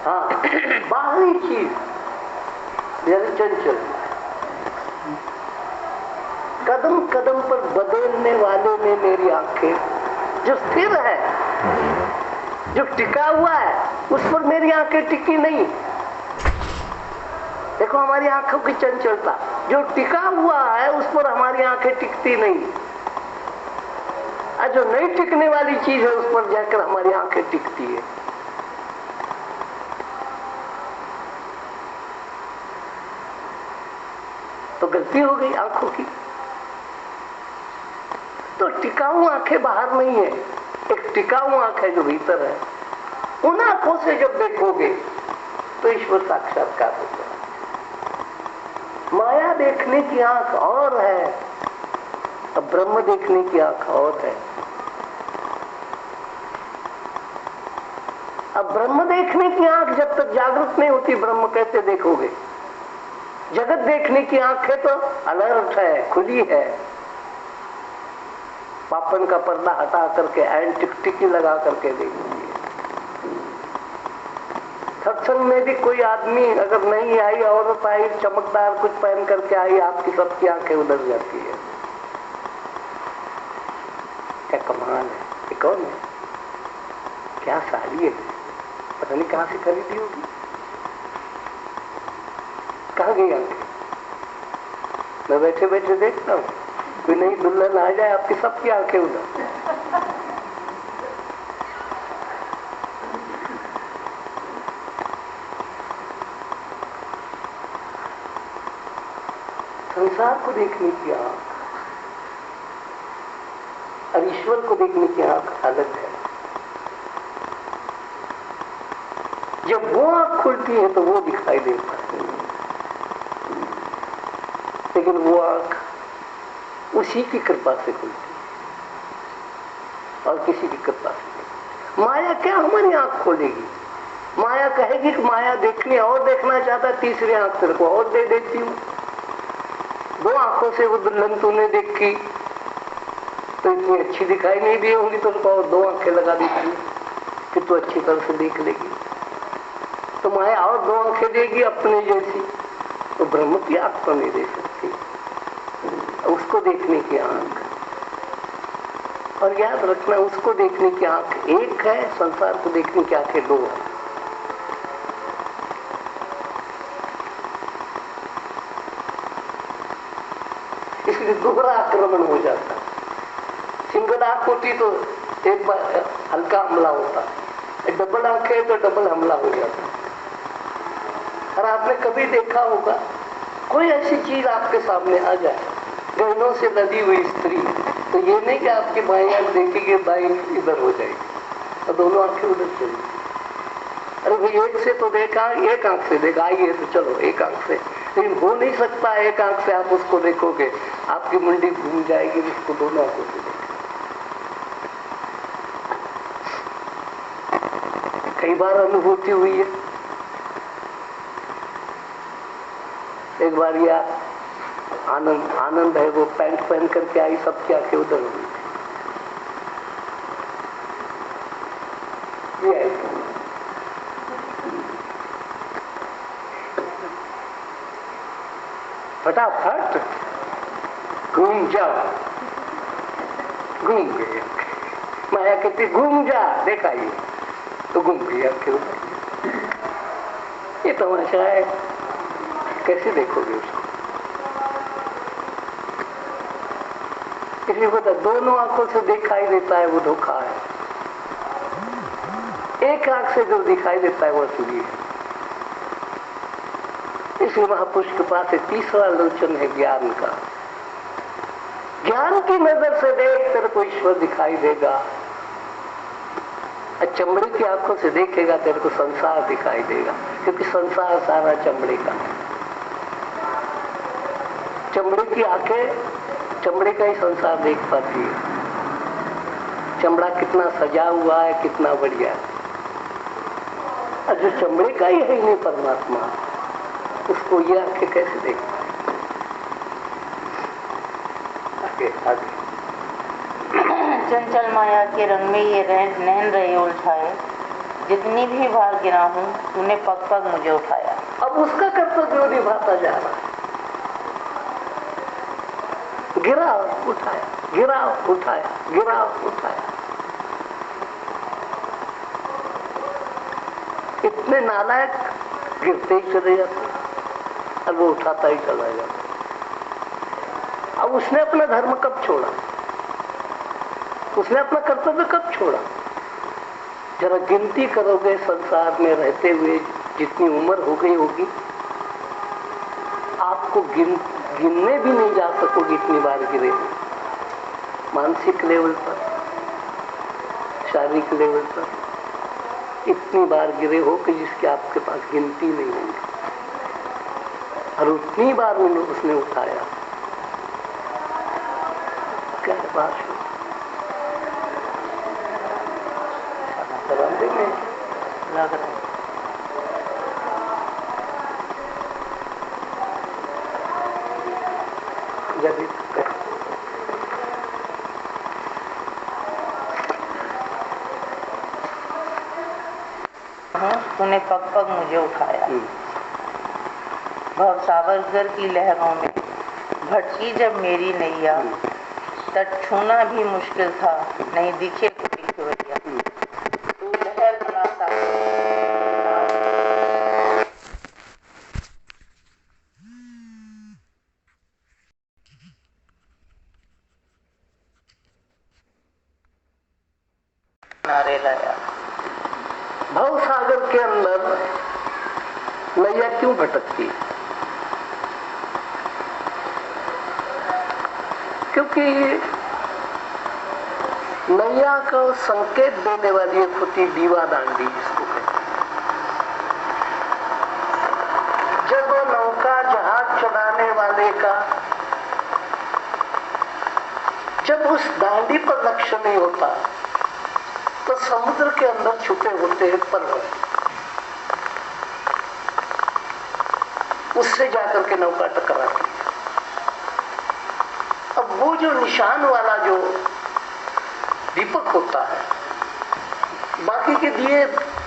हाँ, बाहरी चीज जरा चंचल, कदम कदम पर बदलने वाले में मेरी आंखें, जो स्थिर है, जो टिका हुआ है, उस पर मेरी आंखें टिकी नहीं। देखो हमारी आंखों की चंचलता, जो टिका हुआ है उस पर हमारी आंखें टिकती नहीं, और जो नहीं टिकने वाली चीज है उस पर जाकर हमारी आंखें टिकती है। तो गलती हो गई आंखों की। तो टिकाऊ आंखें बाहर नहीं है, एक टिकाऊ आंख है जो भीतर है। उन आंखों से जब देखोगे तो ईश्वर साक्षात्कार होगा। माया देखने की आंख और है, अब ब्रह्म देखने की आंख और है। अब ब्रह्म देखने की आंख जब तक जागृत नहीं होती, ब्रह्म कैसे देखोगे? जगत देखने की आंख है तो अलर्ट है, खुली है, पापन का पर्दा हटा करके एंड टिकटिकी लगा करके देखिए। सत्संग में भी कोई आदमी अगर नहीं आई, औरत आई चमकदार कुछ पहन करके आई, आपकी सबकी आंखें उधर जाती है। क्या कमाल है, ये कौन है, क्या साड़ी है, पता नहीं कहां से खरीदी होगी, कहां गई आंखें? मैं बैठे बैठे देखता हूँ, कोई नई दुल्हन आ जाए, आपकी सबकी आंखें उधर। संसार को देखने की आंख और ईश्वर को देखने की आंख अलग है। जब वो आंख खुलती है तो वो दिखाई देता है, लेकिन वो आंख उसी की कृपा से खुलती है और किसी की कृपा से नहीं। माया क्या हमारी आंख खोलेगी? माया कहेगी कि माया देखनी और देखना चाहता, तीसरी आंख तेरे को और दे देती हूं। दो आंखों से वो दुल्हन तूने देखी तो इतनी अच्छी दिखाई नहीं दी होंगी, तो उसको और दो आंखें लगा देती है कि तू अच्छी तरह से देख लेगी। तो माया और दो आंखें देगी अपने जैसी, तो ब्रह्म की आंख को नहीं दे सकती, उसको देखने की आंख। और याद रखना, उसको देखने की आंख एक है, संसार को देखने की आंखें दो है। इसलिए दोहरा आक्रमण हो जाता है। सिंगल आंख होती तो एक बार हल्का हमला होता है, डबल आंख है तो डबल हमला हो जाता है। और आपने कभी देखा होगा, कोई ऐसी चीज आपके सामने आ जाए, गहनों से लदी हुई स्त्री, तो ये नहीं कि आपकी बाई आंख देखेगी, बाई इधर हो जाएगी और दोनों आंखें उधर चली। अरे भाई एक से तो देखा, एक आंख से देखा, आइए तो चलो एक आंख से, लेकिन हो नहीं सकता एक आंख से आप उसको देखोगे, आपकी मुंडी घूम जाएगी, उसको दोनों आंखों से देखा। कई बार अनुभूति हुई है। एक बार यह आनंद है, वो पैंट पहन करके आई, सबकी आंखें उधर हुई। फटाफट घूम जाओ, घूम गई। माया कहती घूम जा, देखा ये तो घूम गई आंखें उधर। ये तमाशा है, कैसे देखोगे उसको? इसलिए पता, दोनों आंखों से दिखाई देता है वो धोखा है, एक आंख से जो दिखाई देता है वो असली है। इसलिए महापुरुष के पास एक तीसरा लोचन है ज्ञान का। ज्ञान की नजर से देख, तेरे को ईश्वर दिखाई देगा। चमड़े की आंखों से देखेगा, तेरे को संसार दिखाई देगा, क्योंकि संसार सारा चमड़े का है। चमड़े की आंखें चमड़े का ही संसार देख पाती है। चमड़ा कितना सजा हुआ है, कितना बढ़िया है, और जो चमड़े का ही है नहीं परमात्मा, उसको ये आंखें कैसे देख पाए? आगे आगे चंचल माया के रंग में ये नैन रहे उलझाए, जितनी भी बार गिरा हूँ तूने पग पग मुझे उठाया। अब उसका कर्तव्य निभाता जा रहा है। गिरा उठाया, गिरा उठाया, गिरा उठाया। इतने नालायक गिरते ही चले जाते और वो उठाता ही चला जाता। अब उसने अपना धर्म कब छोड़ा? उसने अपना कर्तव्य कब छोड़ा? जरा गिनती करोगे संसार में रहते हुए जितनी उम्र हो गई होगी, आपको गिनने भी नहीं जा सकोगे इतनी बार गिरे। मानसिक लेवल पर, शारीरिक लेवल पर इतनी बार गिरे हो कि जिसकी आपके पास गिनती नहीं होगी। और उतनी बार उसने उठाया। क्या बात है? में लग रहा है। जब तूने पग पग मुझे उठाया। भव सावरकर की लहरों में भटकी जब मेरी नैया, तट छूना भी मुश्किल था, नहीं दिखे कोई खिवैया। तू लहर बनाता नारे लाया। भव सागर के अंदर नैया क्यों भटकती है? क्योंकि नैया को संकेत देने वाली एक होती दीवा दांडी, जिसको कहते हैं। जब नौका जहाज चलाने वाले का जब उस दांडी पर लक्ष्य नहीं होता तो समुद्र के अंदर छुपे होते हैं पर्वत, उससे जाकर के नौका टकराती है। अब वो जो निशान वाला जो दीपक होता है, बाकी के दिए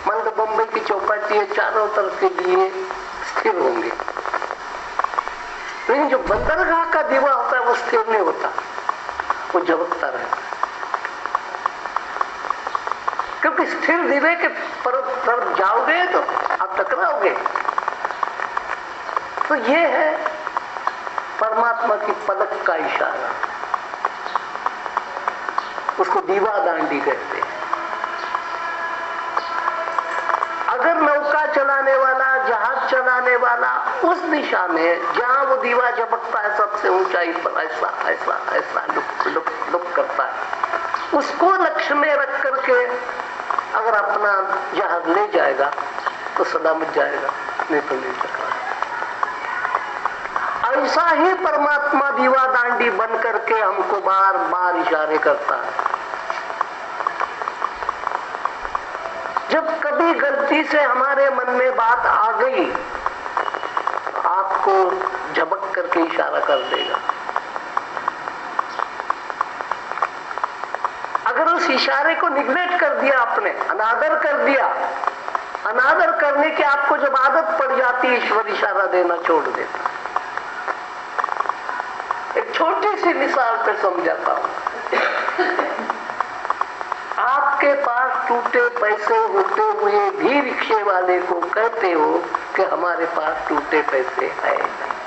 मान लो बम्बई की चौपाटी है, चारों तरफ के दिए स्थिर होंगे, लेकिन जो बंदरगाह का दीवा होता है वो स्थिर नहीं होता, वो झपकता रहता है। क्योंकि स्थिर दीवे के तरफ जाओगे तो आप टकराओगे। तो ये है परमात्मा की पलक का इशारा, उसको दीवा दांडी कहते हैं। अगर नौका चलाने वाला, जहाज चलाने वाला उस दिशा में जहां वो दीवा झपकता है सबसे ऊंचाई पर, ऐसा ऐसा ऐसा लुक करता है, उसको लक्ष्य में रख करके अगर अपना जहाज ले जाएगा तो सलामत जाएगा, नहीं तो नहीं टकरा। ऐसा ही परमात्मा दीवा दांडी बन करके हमको बार बार इशारे करता है। जब कभी गलती से हमारे मन में बात आ गई, आपको झपक करके इशारा कर देगा। अगर उस इशारे को निग्लेक्ट कर दिया आपने, अनादर कर दिया, अनादर करने की आपको जब आदत पड़ जाती, ईश्वर इशारा देना छोड़ देता। एक छोटी सी मिसाल पे समझाता हूं। आपके पास टूटे पैसे होते हुए भी रिक्शे वाले को कहते हो कि हमारे पास टूटे पैसे है नहीं।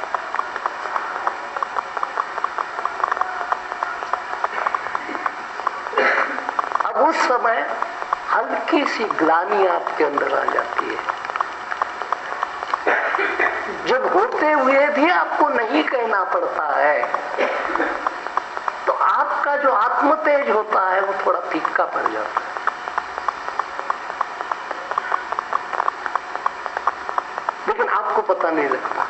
अब उस समय हल्की सी ग्लानि आपके अंदर आ जाती है। जब होते हुए भी आपको नहीं कहना पड़ता है तो आपका जो आत्म तेज होता है वो थोड़ा फीका पड़ जाता है। लेकिन आपको पता नहीं लगता।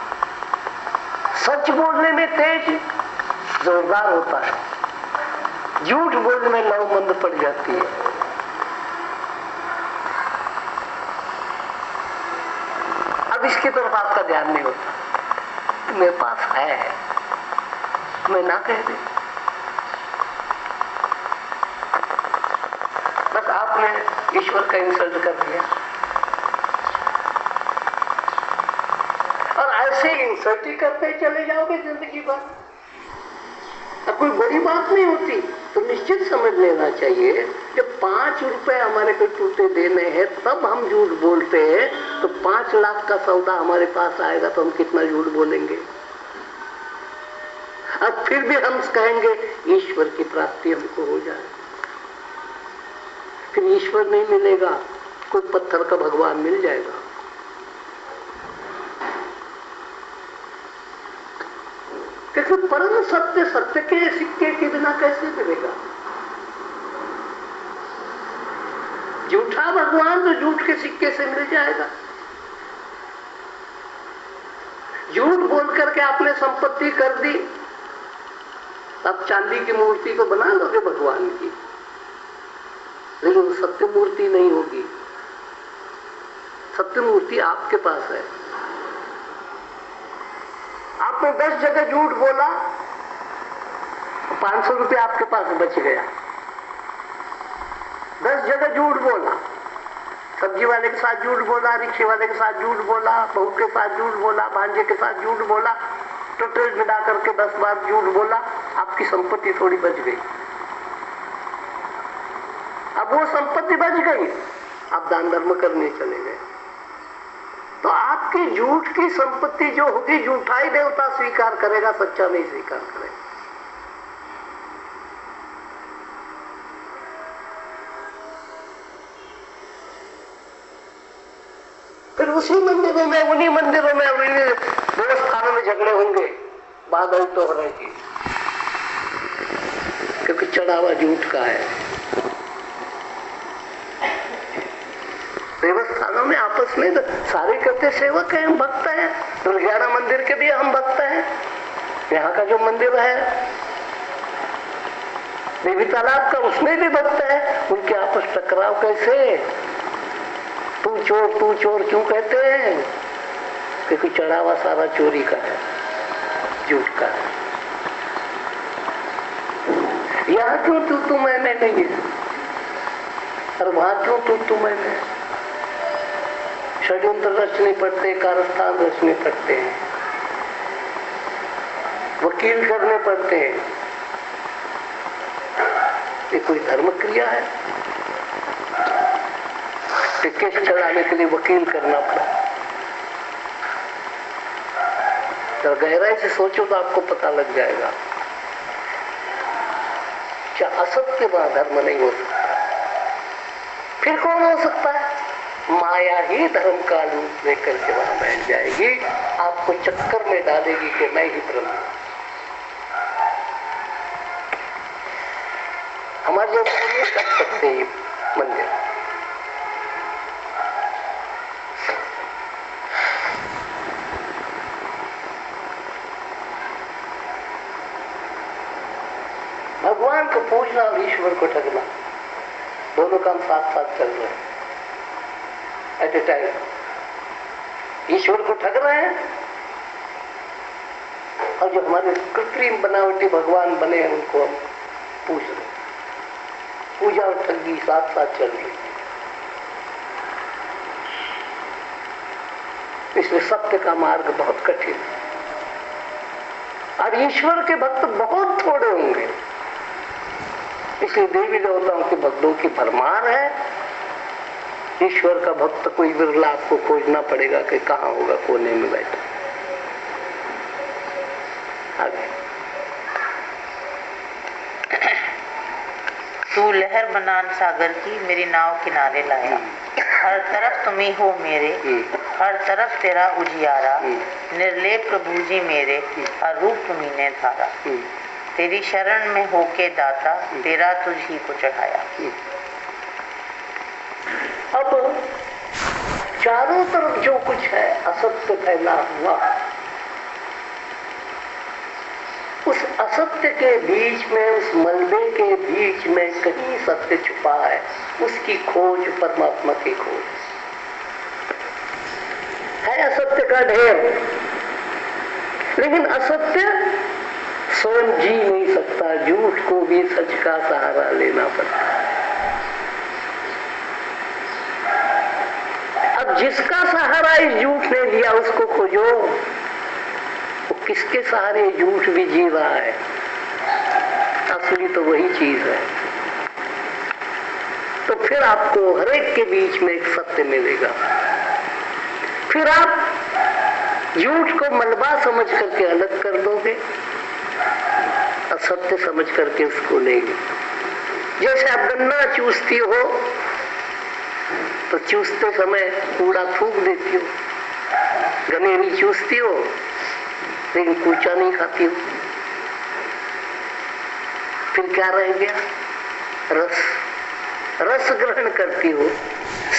सच बोलने में तेज जोरदार होता है, झूठ बोलने में लवमंद पड़ जाती है। अब इसकी तरफ आपका ध्यान नहीं होता। मेरे पास है, मैं ना कह दे, बस आप आपने ईश्वर का इंसल्ट कर दिया। और ऐसे इंसल्ट ही करते चले जाओगे जिंदगी भर, अब कोई बड़ी बात नहीं होती। तो निश्चित समझ लेना चाहिए, जब 5 रुपए हमारे को टूटे देने हैं तब हम झूठ बोलते हैं, तो 5 लाख का सौदा हमारे पास आएगा तो हम कितना झूठ बोलेंगे। अब फिर भी हम कहेंगे ईश्वर की प्राप्ति हमको हो जाए, फिर ईश्वर नहीं मिलेगा, कोई पत्थर का भगवान मिल जाएगा। क्योंकि परम सत्य सत्य के सिक्के के बिना कैसे मिलेगा। झूठा भगवान तो झूठ के सिक्के से मिल जाएगा। झूठ बोल करके आपने संपत्ति कर दी, अब चांदी की मूर्ति तो बना लोगे भगवान की, लेकिन वो सत्य मूर्ति नहीं होगी। सत्य मूर्ति आपके पास है। आपने 10 जगह झूठ बोला, 500 रुपये आपके पास बच गया। 10 जगह झूठ बोला, सब्जी वाले के साथ झूठ बोला, रिक्शे वाले के साथ झूठ बोला, बहू के साथ झूठ बोला, भांजे के साथ झूठ बोला, टोटल मिला करके 10 बार झूठ बोला, आपकी संपत्ति थोड़ी बच गई। अब वो संपत्ति बच गई, आप दान धर्म करने चले गए, तो आपकी झूठ की संपत्ति जो होगी झूठा ही देवता स्वीकार करेगा, सच्चा नहीं स्वीकार करेगा। फिर उसी मंदिरों में, उन्हीं मंदिरों में, उन्हीं देवस्थानों में झगड़े होंगे, बादल तो हो रही थी, क्योंकि चढ़ावा झूठ का है। देवस्थानों में आपस में सारे कहते सेवक हैं, हम भक्त हैं, दुर्गाना मंदिर के भी हम भक्त हैं, यहाँ का जो मंदिर है देवी तालाब का उसमें भी भक्त है, उनके आपस टकराव कैसे? तू चोर क्यों कहते हैं? क्योंकि चढ़ावा सारा चोरी का है, झूठ का है। यहाँ क्यों तू मैंने नहीं है, और वहां क्यों तू मैंने? षड्यंत्र रचने पड़ते, कारस्थान रचने पड़ते हैं, वकील करने पड़ते हैं। ये कोई धर्म क्रिया है? केस चलाने के लिए वकील करना पड़ा। तो गहराई से सोचो तो आपको पता लग जाएगा, क्या असत्य वहां धर्म नहीं हो सकता? फिर कौन हो सकता है? माया ही धर्म का रूप लेकर के वहां बैठ जाएगी, आपको चक्कर में डालेगी कि मैं ही ब्रह्म हूं। हमारे जैसे नहीं कर सकते ये मंदिर। भगवान को पूजना और ईश्वर को ठगना, दोनों काम साथ साथ चल रहे हैं एट ए टाइम। ईश्वर को ठग रहे हैं और जो हमारे कृत्रिम बनावटी भगवान बने हैं उनको हम पूज रहे हैं। पूजा और ठगी साथ साथ चल रही है। इसलिए सत्य का मार्ग बहुत कठिन है और ईश्वर के भक्त बहुत थोड़े होंगे। इसलिए देवी देवताओं के भक्तों की भरमार है, ईश्वर का भक्त कोई विरला आपको खोजना पड़ेगा कि कहाँ होगा, कोने में बैठा। आगे तू लहर बनान सागर की मेरी नाव किनारे लाया, हर तरफ तुम ही हो मेरे, हर तरफ तेरा उजियारा, निर्लेप प्रभु जी मेरे, हर रूप तुम्ही ने धारा, तेरी शरण में होके दाता, तेरा तुझ ही को चढ़ाया। अब चारों तरफ जो कुछ है असत्य फैला हुआ, उस असत्य के बीच में, उस मलबे के बीच में कहीं सत्य छुपा है। उसकी खोज परमात्मा की खोज है। असत्य का ढेर, लेकिन असत्य स्वयं जी नहीं सकता, झूठ को भी सच का सहारा लेना पड़ता है। अब जिसका सहारा इस झूठ ने लिया उसको खोजो, वो किसके सहारे झूठ भी जी रहा है। असली तो वही चीज है। तो फिर आपको हर एक के बीच में एक सत्य मिलेगा। फिर आप झूठ को मलबा समझ करके अलग कर दोगे और सत्य समझ करके उसको लेंगे। जैसे आप गन्ना चूसती हो तो चूसते समय कूड़ा थूक देती हो, गनेरी चूसती हो लेकिन कूचा नहीं खाती हो, फिर क्या रह गया? रस। रस ग्रहण करती हो,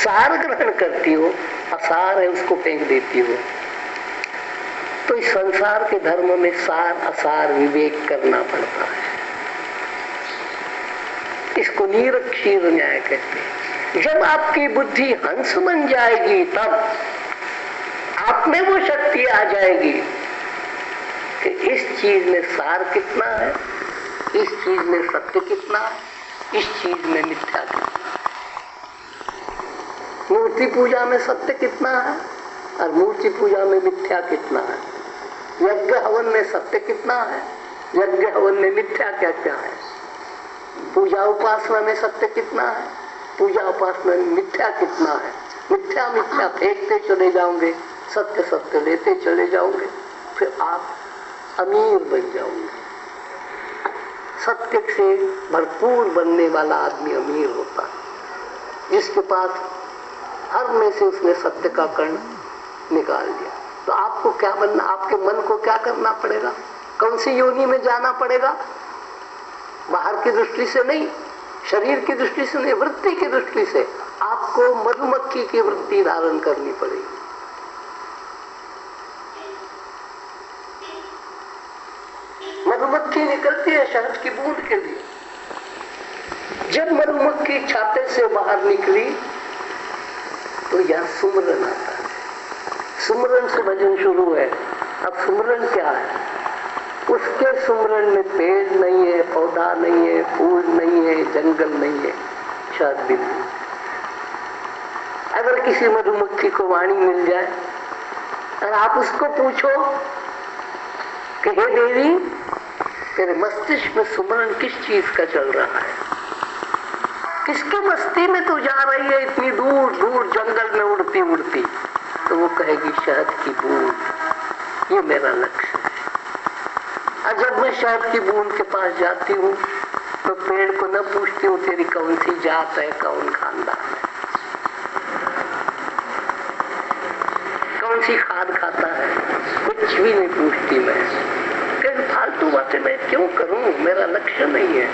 सार ग्रहण करती हो, असार है उसको फेंक देती हो। तो इस संसार के धर्म में सार असार विवेक करना पड़ता है। इसको निरक्षीर न्याय कहते हैं। जब आपकी बुद्धि हंस बन जाएगी तब आप में वो शक्ति आ जाएगी कि इस चीज में सार कितना है, इस चीज में सत्य कितना है, इस चीज में मिथ्या कितना है। मूर्ति पूजा में सत्य कितना है और मूर्ति पूजा में मिथ्या कितना है। यज्ञ हवन में सत्य कितना है, यज्ञ हवन में मिथ्या क्या क्या है। पूजा उपासना में सत्य कितना है, पूजा उपासना में मिथ्या कितना है। मिथ्या मिथ्या फेंकते चले जाओगे, सत्य सत्य लेते चले जाओगे, फिर आप अमीर बन जाओगे। सत्य से भरपूर बनने वाला आदमी अमीर होता है, जिसके पास हर में से उसने सत्य का कण निकाल दिया। तो आपको क्या बनना, आपके मन को क्या करना पड़ेगा? कौन सी योनि में जाना पड़ेगा? बाहर की दृष्टि से नहीं, शरीर की दृष्टि से नहीं, वृत्ति की दृष्टि से आपको मधुमक्खी की वृत्ति धारण करनी पड़ेगी। मधुमक्खी निकलती है शहद की बूंद के लिए। जब मधुमक्खी छाते से बाहर निकली तो यह सुमरन आता है। सुमरन से भजन शुरू है। अब सुमरन क्या है? उसके सुमरन में पेड़ नहीं है, पौधा नहीं है, फूल नहीं है, जंगल नहीं है, शहद भी नहीं। अगर किसी मधुमक्खी को वाणी मिल जाए और आप उसको पूछो कि हे देवी, तेरे मस्तिष्क में सुमरन किस चीज का चल रहा है, किसके मस्ती में तू जा रही है इतनी दूर दूर जंगल में उड़ती उड़ती? तो वो कहेगी शहद की बूंद, ये मेरा लक्ष्य है। और जब मैं शहद की बूंद के पास जाती हूँ तो पेड़ को न पूछती हूँ तेरी कौन सी जात है, कौन खानदान है, कौन सी खाद खाता है, कुछ भी नहीं पूछती मैं। कहीं फालतू बातें मैं क्यों करूं? मेरा लक्ष्य नहीं है।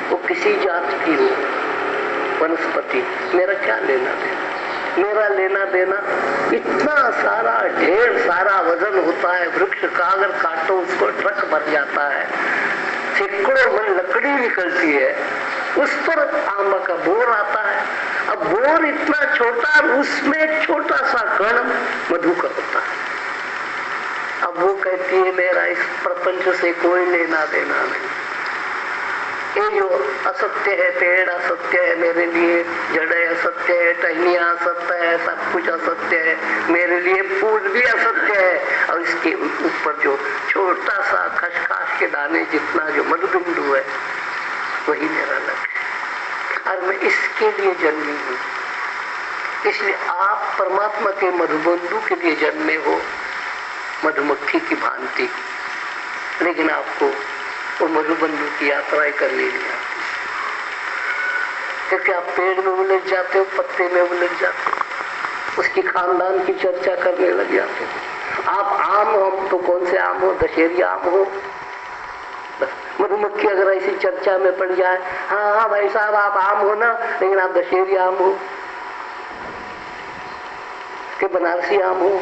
वो किसी जात की हो, वनस्पति, मेरा क्या लेना देना? मेरा लेना देना इतना सारा ढेर सारा वजन होता है वृक्ष का, अगर काटो उसको ट्रक भर जाता है, सैकड़ों मन लकड़ी निकलती है, उस पर आम का बोर आता है। अब बोर इतना छोटा, उसमें एक छोटा सा कण मधु का होता है। अब वो कहती है मेरा इस प्रपंच से कोई लेना देना नहीं। ये जो असत्य है, पेड़ असत्य है मेरे लिए, जड़े असत्य है, टहनियां असत्य है, सब कुछ असत्य है मेरे लिए, फूल भी असत्य है, और इसके ऊपर जो छोटा सा खसखस के दाने जितना जो मधुबिंदु है वही मेरा लक्ष्य। और मैं इसके लिए जन्मी हूँ। इसलिए आप परमात्मा के मधुबिंदु के लिए जन्मे हो, मधुमक्खी की भांति, लेकिन आपको वो मधुबंधु की यात्राएं करनी नहीं आती, क्योंकि आप पेड़ में उलझ जाते हो, पत्ते में उलझ जाते हो, उसकी खानदान की चर्चा करने लग जाते हो। आप आम हो, तो कौन से आम हो? दशहरी आम हो। बस मधुमक्खी अगर ऐसी चर्चा में पड़ जाए, हाँ हाँ भाई साहब आप आम हो ना, लेकिन आप दशहरी आम हो कि बनारसी आम हो?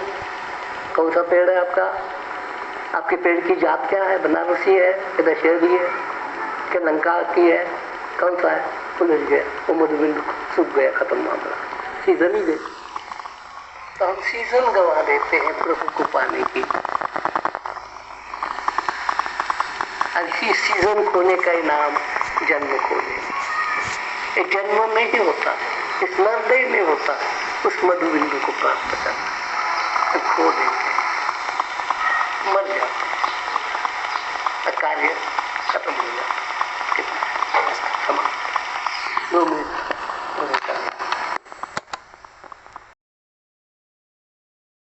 कौन सा पेड़ है आपका? आपके पेड़ की जात क्या है? बनारसी है कि दशहरी है कि लंका की है? कौन सा है? उलझ गया, वो मधुबिंदु सूख गया, खत्म मामला, सीजन ही दे। तो हम सीजन गवा देते हैं प्रभु को पाने की। इसी सीजन खोने का इनाम जन्म खोने। ये जन्म में ही होता है, स्मरण में होता है, उस मधु बिंदु को प्राप्त करना, तो खो देते हैं, मर जाते हैं, कार्य खत्म हो जाता है। कितना क्षमा 2 मिनट